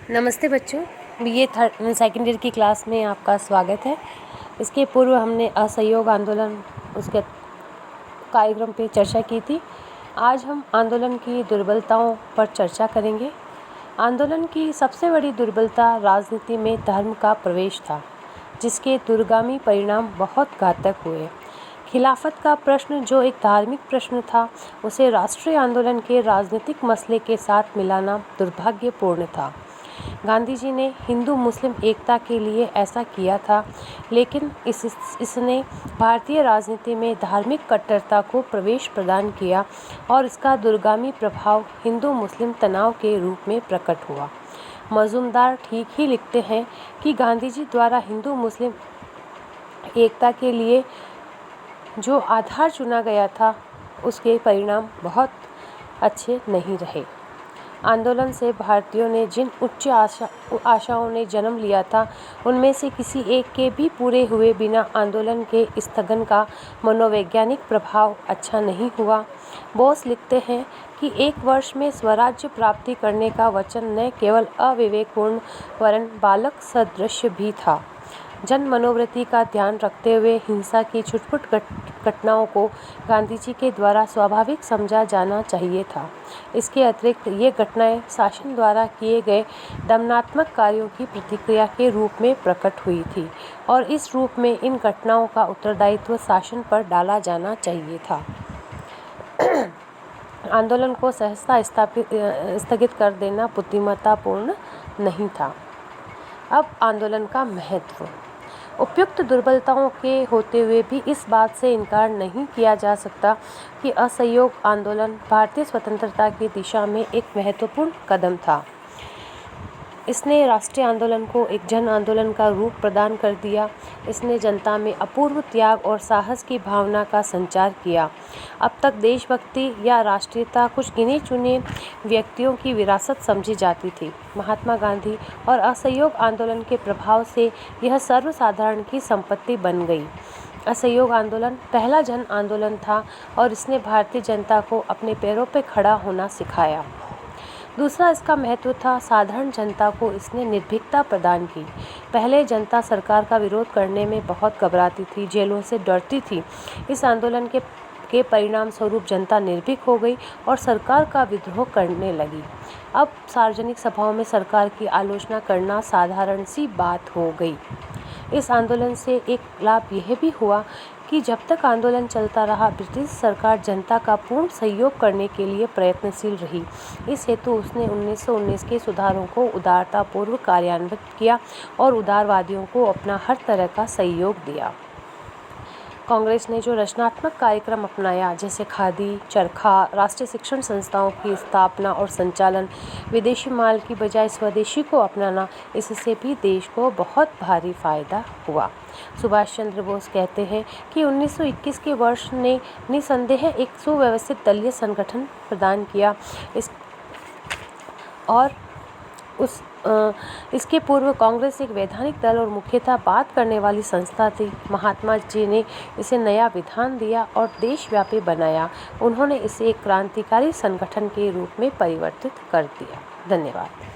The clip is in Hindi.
नमस्ते बच्चों, बीए सेकेंड ईयर की क्लास में आपका स्वागत है। इसके पूर्व हमने असहयोग आंदोलन उसके कार्यक्रम पे चर्चा की थी। आज हम आंदोलन की दुर्बलताओं पर चर्चा करेंगे। आंदोलन की सबसे बड़ी दुर्बलता राजनीति में धर्म का प्रवेश था, जिसके दूरगामी परिणाम बहुत घातक हुए। खिलाफत का प्रश्न, जो एक धार्मिक प्रश्न था, उसे राष्ट्रीय आंदोलन के राजनीतिक मसले के साथ मिलाना दुर्भाग्यपूर्ण था। गांधी जी ने हिंदू मुस्लिम एकता के लिए ऐसा किया था, लेकिन इसने भारतीय राजनीति में धार्मिक कट्टरता को प्रवेश प्रदान किया और इसका दूरगामी प्रभाव हिंदू मुस्लिम तनाव के रूप में प्रकट हुआ। मजूमदार ठीक ही लिखते हैं कि गांधी जी द्वारा हिंदू मुस्लिम एकता के लिए जो आधार चुना गया था, उसके परिणाम बहुत अच्छे नहीं रहे। आंदोलन से भारतीयों ने जिन उच्च आशाओं ने जन्म लिया था, उनमें से किसी एक के भी पूरे हुए बिना आंदोलन के स्थगन का मनोवैज्ञानिक प्रभाव अच्छा नहीं हुआ। बोस लिखते हैं कि एक वर्ष में स्वराज्य प्राप्ति करने का वचन न केवल अविवेकपूर्ण वरन बालक सदृश भी था। जन मनोवृत्ति का ध्यान रखते हुए हिंसा की छुटपुट घटनाओं को गांधी जी के द्वारा स्वाभाविक समझा जाना चाहिए था। इसके अतिरिक्त ये घटनाएं शासन द्वारा किए गए दमनात्मक कार्यों की प्रतिक्रिया के रूप में प्रकट हुई थी और इस रूप में इन घटनाओं का उत्तरदायित्व शासन पर डाला जाना चाहिए था। आंदोलन को सहजता स्थगित कर देना बुद्धिमत्तापूर्ण नहीं था। अब आंदोलन का महत्व। उपयुक्त दुर्बलताओं के होते हुए भी इस बात से इनकार नहीं किया जा सकता कि असहयोग आंदोलन भारतीय स्वतंत्रता की दिशा में एक महत्वपूर्ण कदम था। इसने राष्ट्रीय आंदोलन को एक जन आंदोलन का रूप प्रदान कर दिया। इसने जनता में अपूर्व त्याग और साहस की भावना का संचार किया। अब तक देशभक्ति या राष्ट्रीयता कुछ गिने चुने व्यक्तियों की विरासत समझी जाती थी। महात्मा गांधी और असहयोग आंदोलन के प्रभाव से यह सर्वसाधारण की संपत्ति बन गई। असहयोग आंदोलन पहला जन आंदोलन था और इसने भारतीय जनता को अपने पैरों पर खड़ा होना सिखाया। दूसरा इसका महत्व था, साधारण जनता को इसने निर्भीकता प्रदान की। पहले जनता सरकार का विरोध करने में बहुत घबराती थी, जेलों से डरती थी। इस आंदोलन के परिणाम स्वरूप जनता निर्भीक हो गई और सरकार का विद्रोह करने लगी। अब सार्वजनिक सभाओं में सरकार की आलोचना करना साधारण सी बात हो गई। इस आंदोलन से एक लाभ यह भी हुआ कि जब तक आंदोलन चलता रहा, ब्रिटिश सरकार जनता का पूर्ण सहयोग करने के लिए प्रयत्नशील रही। इस हेतु उसने 1919 के सुधारों को उदारतापूर्वक कार्यान्वित किया और उदारवादियों को अपना हर तरह का सहयोग दिया। कांग्रेस ने जो रचनात्मक कार्यक्रम अपनाया, जैसे खादी, चरखा, राष्ट्रीय शिक्षण संस्थाओं की स्थापना और संचालन, विदेशी माल की बजाय स्वदेशी को अपनाना, इससे भी देश को बहुत भारी फायदा हुआ। सुभाष चंद्र बोस कहते हैं कि 1921 के वर्ष ने निसंदेह एक सुव्यवस्थित दलीय संगठन प्रदान किया। इसके पूर्व कांग्रेस एक वैधानिक दल और मुख्यतः बात करने वाली संस्था थी। महात्मा जी ने इसे नया विधान दिया और देशव्यापी बनाया। उन्होंने इसे एक क्रांतिकारी संगठन के रूप में परिवर्तित कर दिया। धन्यवाद।